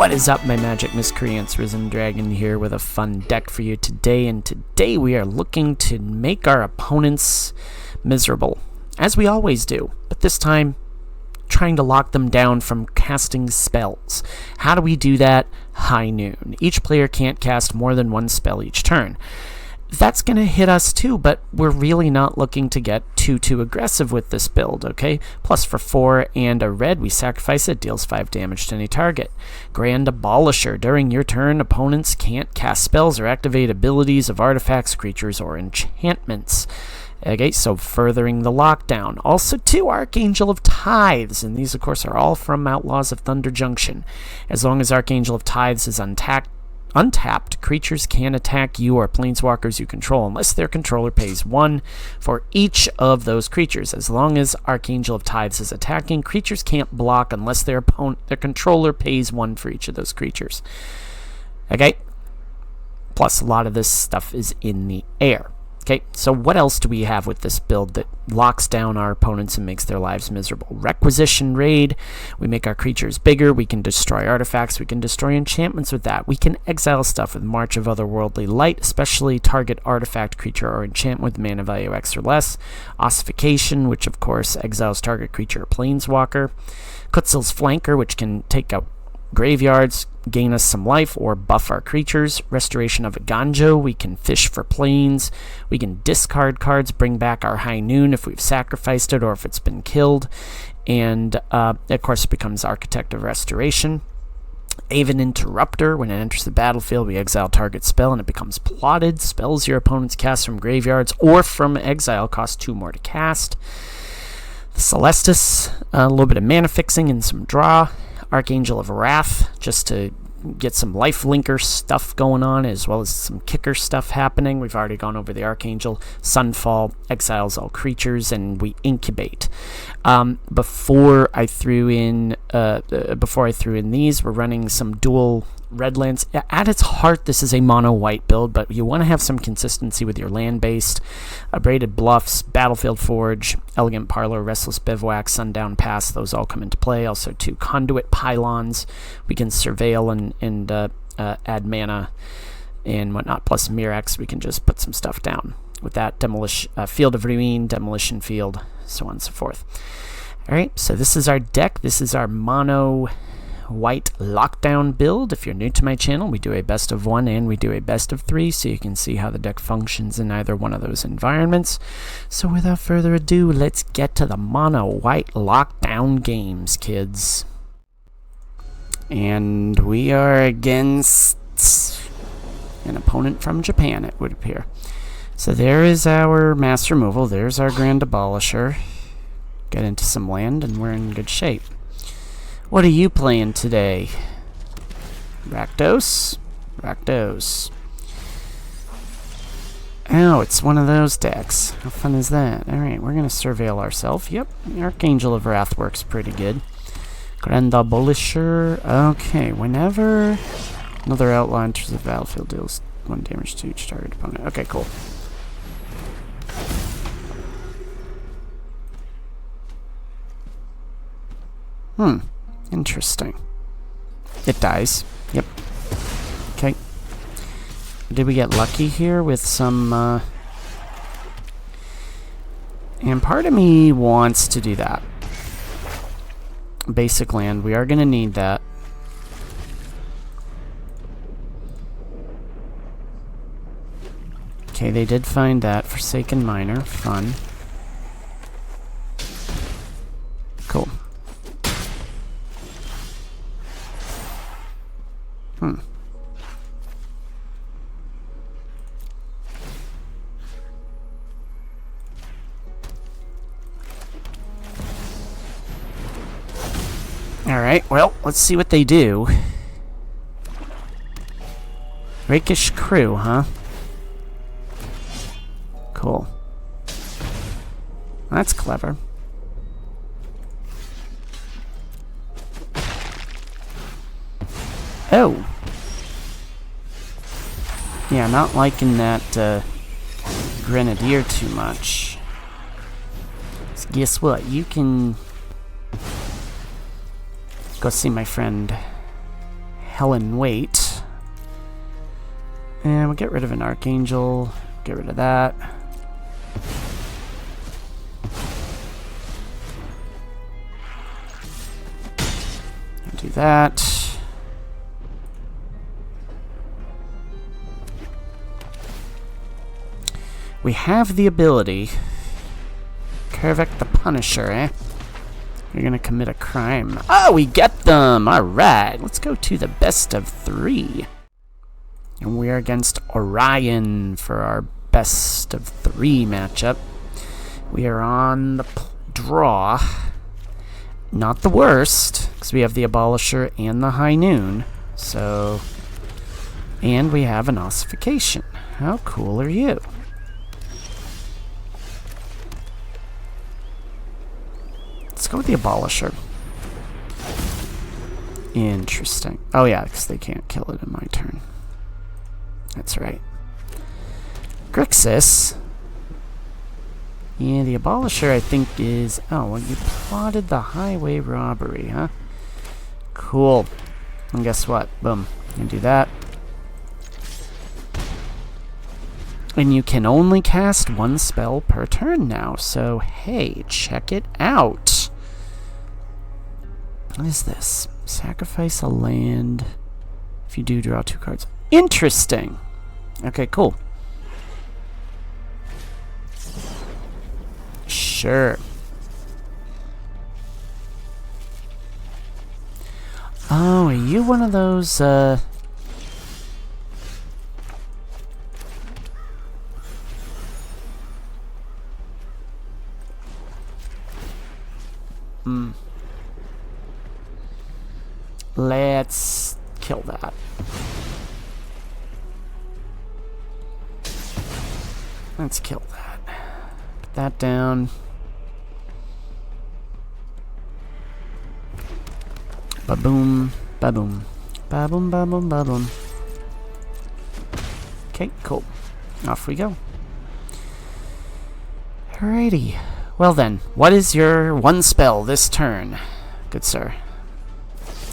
What is up, my magic miscreants? Risen Dragon here with a fun deck for you today, and today we are looking to make our opponents miserable, as we always do, but this time trying to lock them down from casting spells. How do we do that? High noon. Each player can't cast more than one spell each turn. That's going to hit us too, but we're really not looking to get too aggressive with this build, okay? Plus for 4 and a red, we sacrifice it, deals 5 damage to any target. Grand Abolisher. During your turn, opponents can't cast spells or activate abilities of artifacts, creatures, or enchantments. Okay, so furthering the lockdown. Also 2 Archangel of Tithes, and these of course are all from Outlaws of Thunder Junction. As long as Archangel of Tithes is untapped, creatures can attack you or planeswalkers you control unless their controller pays 1 for each of those creatures. As long as Archangel of Tithes is attacking, creatures can't block unless their controller pays 1 for each of those creatures. Okay? Plus, a lot of this stuff is in the air. Okay, so what else do we have with this build that locks down our opponents and makes their lives miserable? Requisition Raid. We make our creatures bigger. We can destroy artifacts. We can destroy enchantments with that. We can exile stuff with March of Otherworldly Light, especially target artifact, creature, or enchantment with mana value X or less. Ossification, which of course exiles target creature or planeswalker. Kutzil's Flanker, which can take out graveyards, gain us some life, or buff our creatures. Restoration of a Ganjo, we can fish for planes. We can discard cards, bring back our High Noon if we've sacrificed it or if it's been killed. And of course it becomes Architect of Restoration. Aven Interrupter, when it enters the battlefield, we exile target spell and it becomes plotted. Spells your opponents cast from graveyards or from exile cost 2 more to cast. The Celestis, a little bit of mana fixing and some draw. Archangel of Wrath, just to get some life linker stuff going on, as well as some kicker stuff happening. We've already gone over the Archangel. Sunfall exiles all creatures, and we incubate. Before I threw in these, we're running some dual red lands. At its heart, this is a mono white build, but you want to have some consistency with your land-based. Braided Bluffs, Battlefield Forge, Elegant Parlor, Restless Bivouac, Sundown Pass, those all come into play. Also 2 Conduit Pylons. We can surveil and add mana and whatnot. Plus Mirax, we can just put some stuff down. With that, Field of Ruin, Demolition Field, so on and so forth. Alright, so this is our deck. This is our mono white lockdown build. If you're new to my channel, we do a best of 1 and we do a best of 3, so you can see how the deck functions in either one of those environments. So without further ado, let's get to the mono white lockdown games, kids. And we are against an opponent from Japan, it would appear. So there is our mass removal. There's our Grand Abolisher. Get into some land and we're in good shape. What are you playing today? Rakdos? Rakdos. Oh, it's one of those decks. How fun is that? Alright, we're going to surveil ourselves. Yep, Archangel of Wrath works pretty good. Grand Abolisher. Okay, whenever another outlaw enters the battlefield, deals 1 damage to each target opponent. Okay, cool. Interesting. It dies. Yep. Okay. Did we get lucky here with some, and part of me wants to do that. Basic land. We are going to need that. Okay, they did find that. Forsaken Miner. Fun. Cool. Alright, well, let's see what they do. Rakish Crew, huh? Cool. That's clever. Oh! Yeah, not liking that Grenadier too much. So guess what? You can go see my friend Helen Wait. And we'll get rid of an Archangel. Get rid of that. Do that. We have the ability. Kervik the Punisher, eh? You're gonna commit a crime. Oh, we get them! Alright, let's go to the best of 3. And we are against Orion for our best of 3 matchup. We are on the draw. Not the worst, because we have the Abolisher and the High Noon. So, and we have an ossification. How cool are you? Let's go with the Abolisher. Interesting. Oh yeah, because they can't kill it in my turn. That's right. GRIXIS. Yeah, the Abolisher, I think, is... Oh, well, you plotted the highway robbery, huh? Cool. And guess what? Boom. You can do that. And you can only cast 1 spell per turn now. So, hey, check it out. What is this? Sacrifice a land. If you do, draw 2 cards. Interesting! Okay, cool. Sure. Oh, are you one of those, Let's kill that. Let's kill that. Put that down. Ba-boom, ba-boom. Ba-boom, ba-boom, ba-boom. Okay, cool. Off we go. Alrighty. Well then, what is your 1 spell this turn, good sir?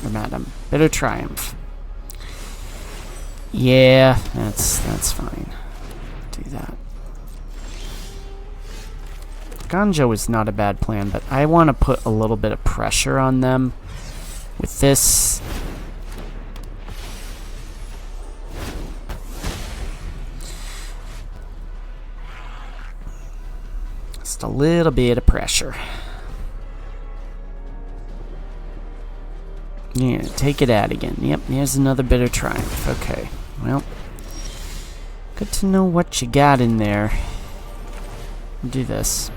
Or madam. Bitter Triumph. Yeah, that's fine. Do that. Ganjo is not a bad plan, but I want to put a little bit of pressure on them with this. Just a little bit of pressure. Yeah, take it out again. Yep, here's another Bitter Triumph. Okay, well, good to know what you got in there. Do this.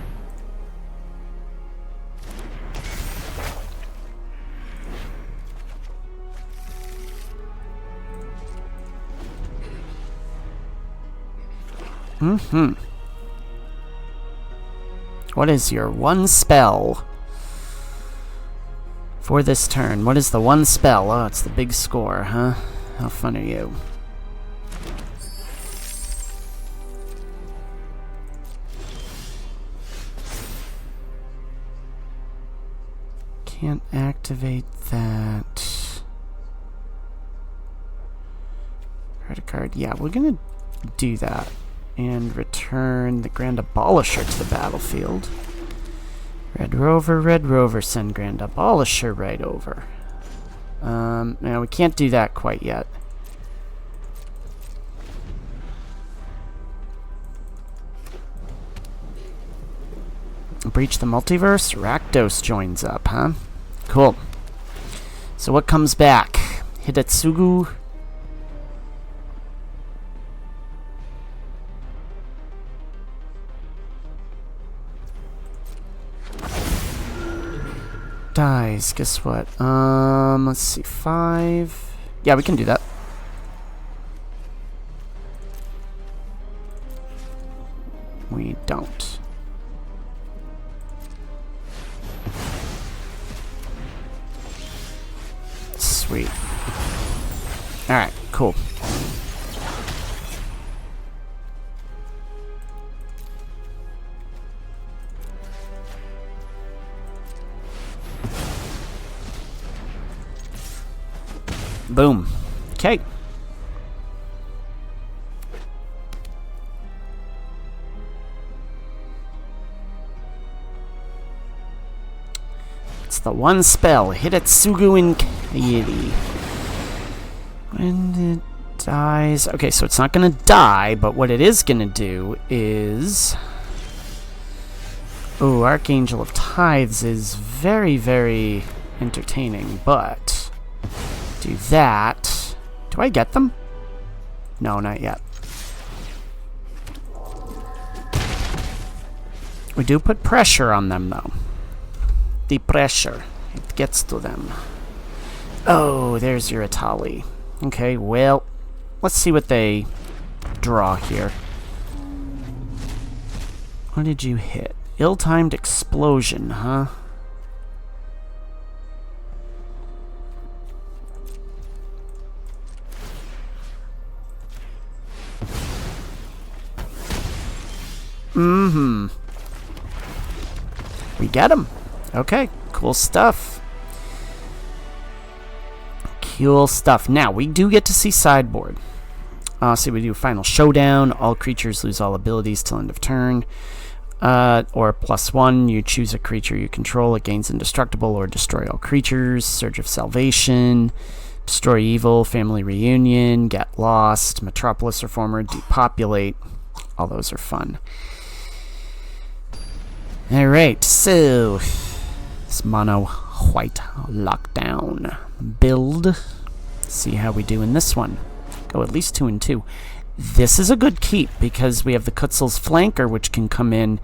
What is your 1 spell for this turn? What is the 1 spell? Oh, it's the big score, huh? How fun are you? Can't activate that. Credit card. Yeah, we're gonna do that. And return the Grand Abolisher to the battlefield. Red Rover, send Grand Abolisher right over. Now we can't do that quite yet. Breach the Multiverse, RAKDOS joins up, huh? Cool. So what comes back? Hidetsugu. Dies. Guess what? Let's see. 5. Yeah, we can do that. We don't. Sweet. Alright, cool. Boom. Okay. It's the one spell. Hidatsugu in Kairi. When it dies... Okay, so it's not going to die, but what it is going to do is... Oh, Archangel of Tithes is very, very entertaining, but... Do that... Do I get them? No, not yet. We do put pressure on them, though. The pressure. It gets to them. Oh, there's your Atali. Okay, well, let's see what they draw here. What did you hit? Ill-timed explosion, huh? Mm-hmm. We get him. Okay, cool stuff. Cool stuff. Now, we do get to see sideboard. See, we do Final Showdown. All creatures lose all abilities till end of turn. Or +1, you choose a creature you control. It gains indestructible or destroy all creatures. Surge of Salvation. Destroy Evil. Family Reunion. Get Lost. Metropolis Reformer. Depopulate. All those are fun. Alright, so... This mono white lockdown build. See how we do in this one. Go at least 2 and 2. This is a good keep because we have the Kutzel's Flanker, which can come in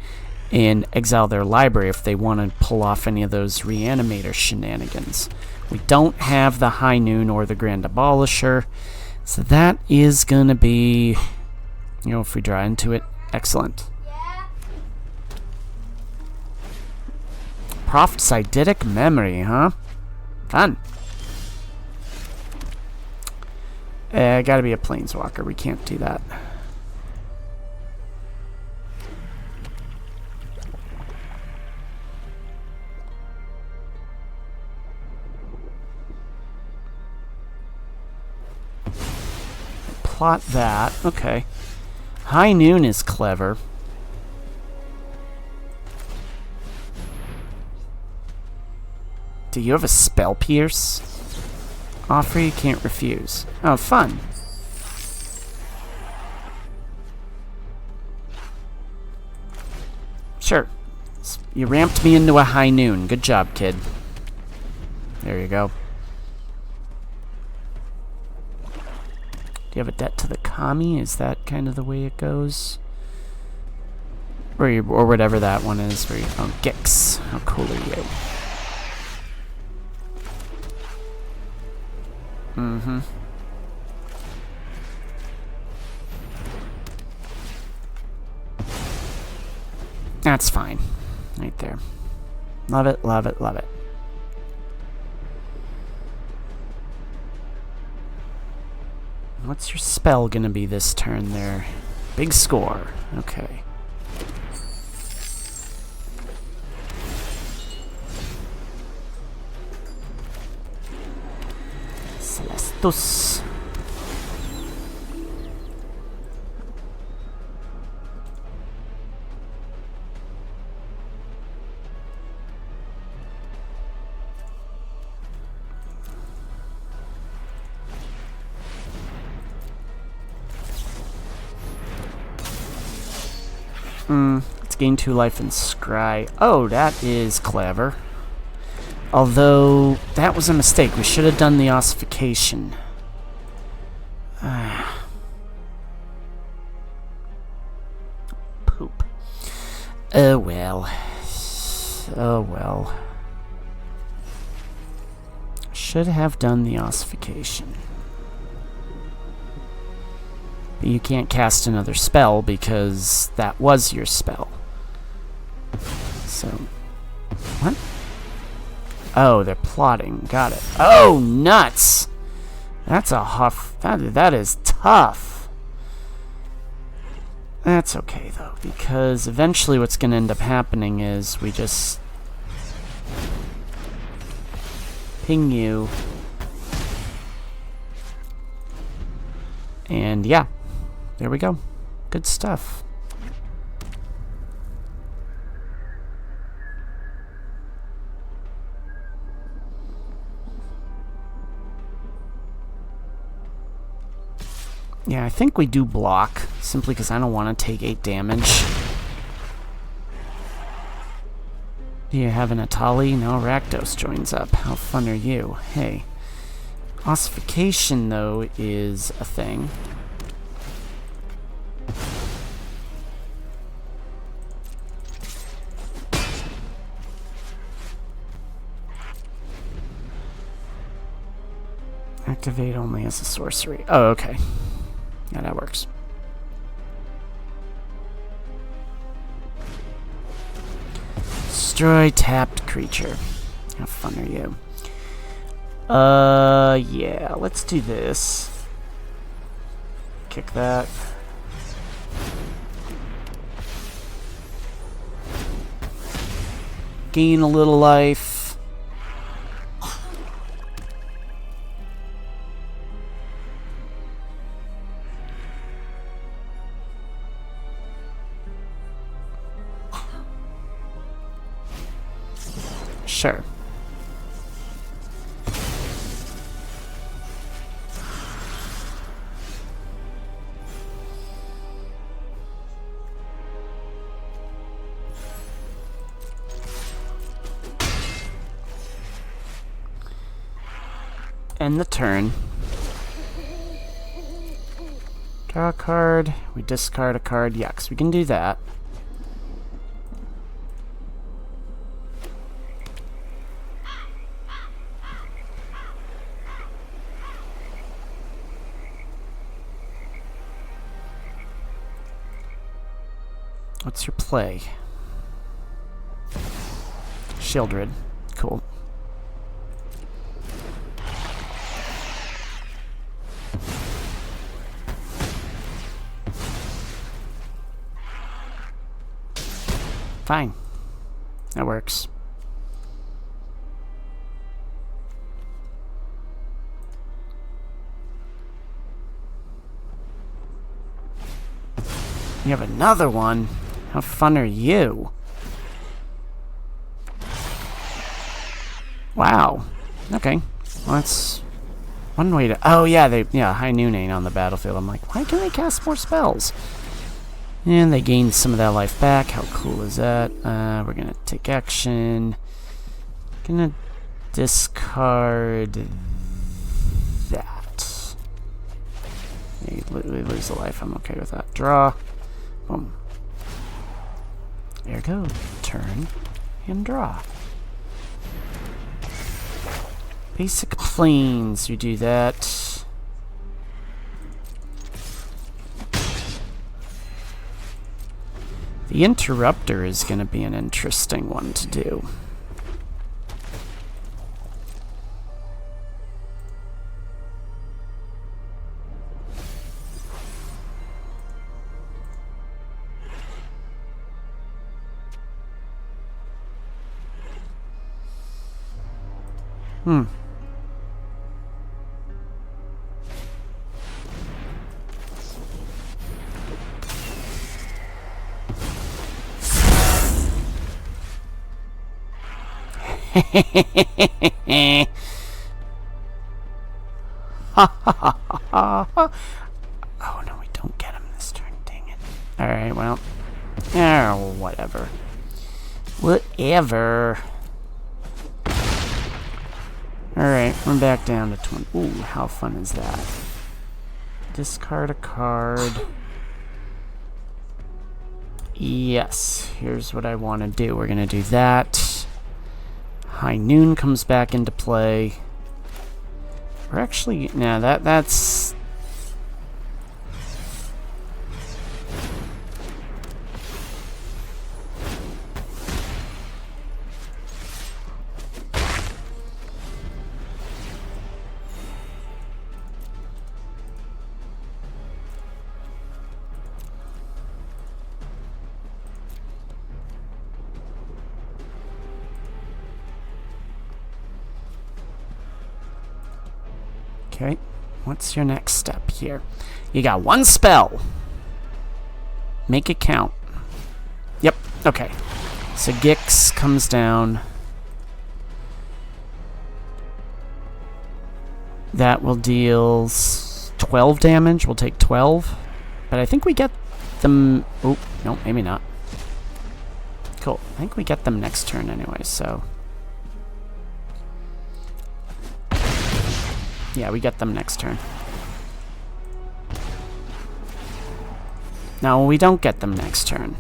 and exile their library if they want to pull off any of those Reanimator shenanigans. We don't have the High Noon or the Grand Abolisher, so that is going to be, you know, if we draw into it, excellent. Prophesidic Memory, huh? Fun. Gotta be a Planeswalker. We can't do that. Plot that. Okay. High Noon is clever. Do you have a Spell Pierce? Offer you can't refuse. Oh, fun. Sure. You ramped me into a High Noon. Good job, kid. There you go. Do you have a debt to the Kami? Is that kind of the way it goes? Or whatever that one is. Where you, oh, GRIXIS. How cool are you? Mm-hmm. That's fine. Right there. Love it, love it, love it. What's your spell gonna be this turn there? Big score. Okay. Celestus. Let's gain 2 life and scry. Oh, that is clever. Although, that was a mistake. We should have done the ossification. Poop. Oh well. Oh well. Should have done the ossification. But you can't cast another spell because that was your spell. So, what? Oh, they're plotting. Got it. Oh, nuts! That's a huff. That is tough. That's okay, though, because eventually what's going to end up happening is we just ping you. And yeah, there we go. Good stuff. Yeah, I think we do block, simply because I don't want to take 8 damage. Do you have an Atali? No, RAKDOS joins up. How fun are you? Hey. Ossification, though, is a thing. Activate only as a sorcery. Oh, okay. Yeah, that works. Destroy tapped creature. How fun are you? Yeah, let's do this. Kick that. Gain a little life. Sure. End the turn. Draw a card. We discard a card. Yes, we can do that. What's your play? Shieldred. Cool. Fine. That works. You have another one? How fun are you? Wow. Okay. Well, that's one way to... Oh, yeah, High Noon ain't on the battlefield. I'm like, why can't they cast more spells? And they gained some of that life back. How cool is that? We're going to take action. Gonna discard that. They lose the life. I'm okay with that. Draw. Boom. Ergo, turn and draw. Basic planes, you do that. The interrupter is going to be an interesting one to do. Oh no, we don't get him this turn, dang it. Alright, well. Oh, whatever. Whatever. Alright, we're back down to 20. Ooh, how fun is that? Discard a card. Yes, here's what I want to do. We're going to do that. High Noon comes back into play. We're actually... Nah, that's... Okay. what's your next step here? You got one spell. Make it count. Yep, okay. So Gix comes down. That will deal 12 damage. We'll take 12. But I think we get them... Oh, no, maybe not. Cool. I think we get them next turn anyway, so... Yeah, we get them next turn. No, we don't get them next turn.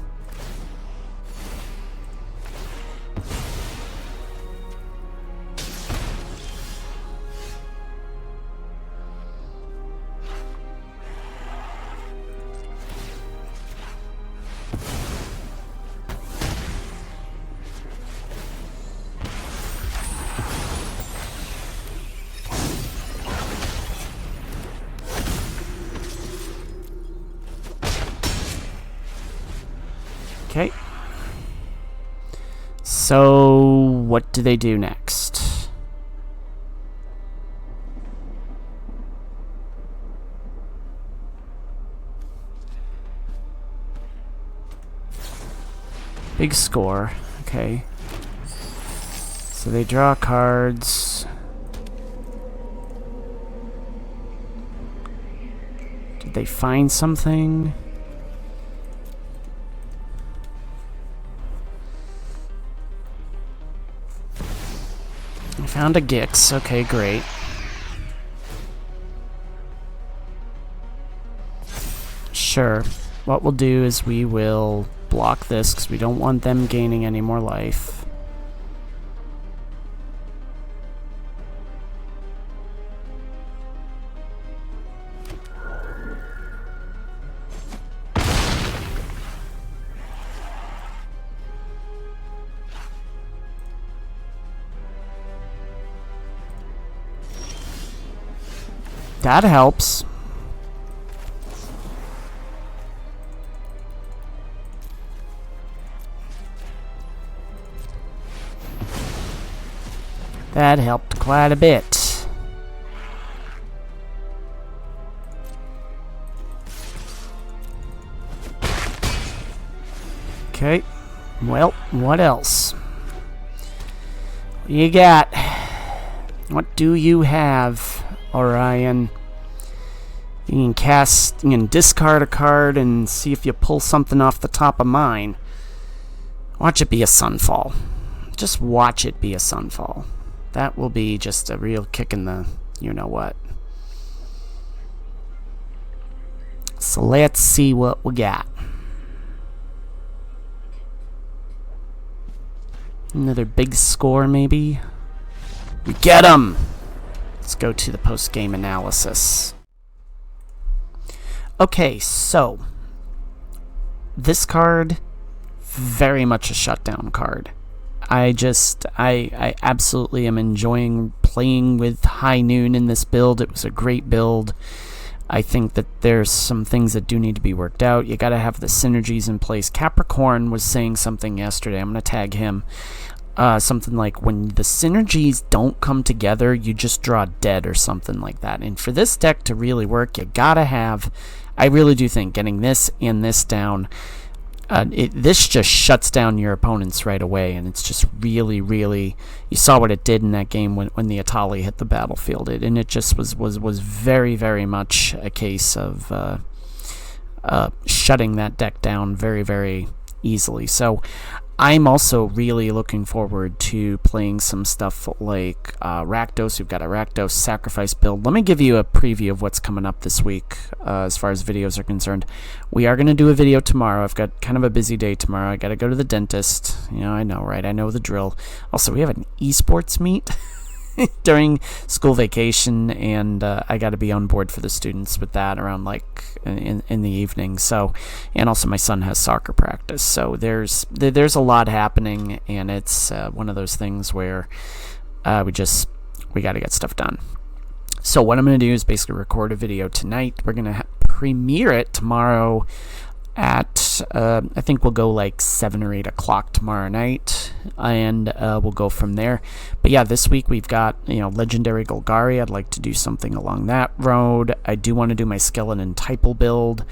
Okay. So, what do they do next? Big score. Okay. So they draw cards. Did they find something? Found a Gix. Okay, great. Sure. What we'll do is we will block this because we don't want them gaining any more life. That helps. That helped quite a bit. Okay. Well, what else? What you got? What do you have, Orion? You can discard a card and see if you pull something off the top of mine. Watch it be a Sunfall. Just watch it be a Sunfall. That will be just a real kick in the you-know-what. So let's see what we got. Another big score, maybe? We get 'em! Let's go to the post-game analysis. Okay, so this card, very much a shutdown card. I absolutely am enjoying playing with High Noon in this build. It was a great build. I think that there's some things that do need to be worked out. You got to have the synergies in place. Capricorn was saying something yesterday. I'm going to tag him. Something like, when the synergies don't come together, you just draw dead or something like that. And for this deck to really work, you gotta have, I really do think, getting this and this down, this just shuts down your opponents right away, and it's just really, really, you saw what it did in that game when the Atali hit the battlefield, and it just was very, very much a case of shutting that deck down very, very easily. So I'm also really looking forward to playing some stuff like RAKDOS. We've got a RAKDOS sacrifice build. Let me give you a preview of what's coming up this week as far as videos are concerned. We are going to do a video tomorrow. I've got kind of a busy day tomorrow. I got to go to the dentist. You know, I know, right? I know the drill. Also, we have an esports meet during school vacation, and I got to be on board for the students with that around like in the evening. So, and also my son has soccer practice. So there's a lot happening, and it's one of those things where we got to get stuff done. So what I'm going to do is basically record a video tonight. We're going to premiere it tomorrow at I think we'll go like 7 or 8 o'clock tomorrow night, and we'll go from there. But yeah, this week we've got, Legendary Golgari. I'd like to do something along that road. I do want to do my Skeleton Typal build.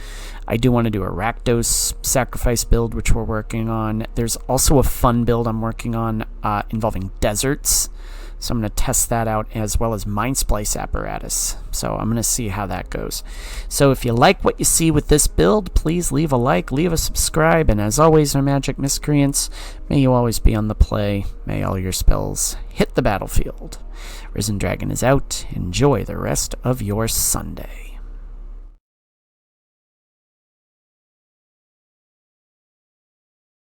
I do want to do a Rakdos Sacrifice build, which we're working on. There's also a fun build I'm working on involving deserts. So I'm going to test that out, as well as Mind Splice Apparatus. So I'm going to see how that goes. So if you like what you see with this build, please leave a like, leave a subscribe, and as always, my magic miscreants, may you always be on the play. May all your spells hit the battlefield. Risen Dragon is out. Enjoy the rest of your Sunday.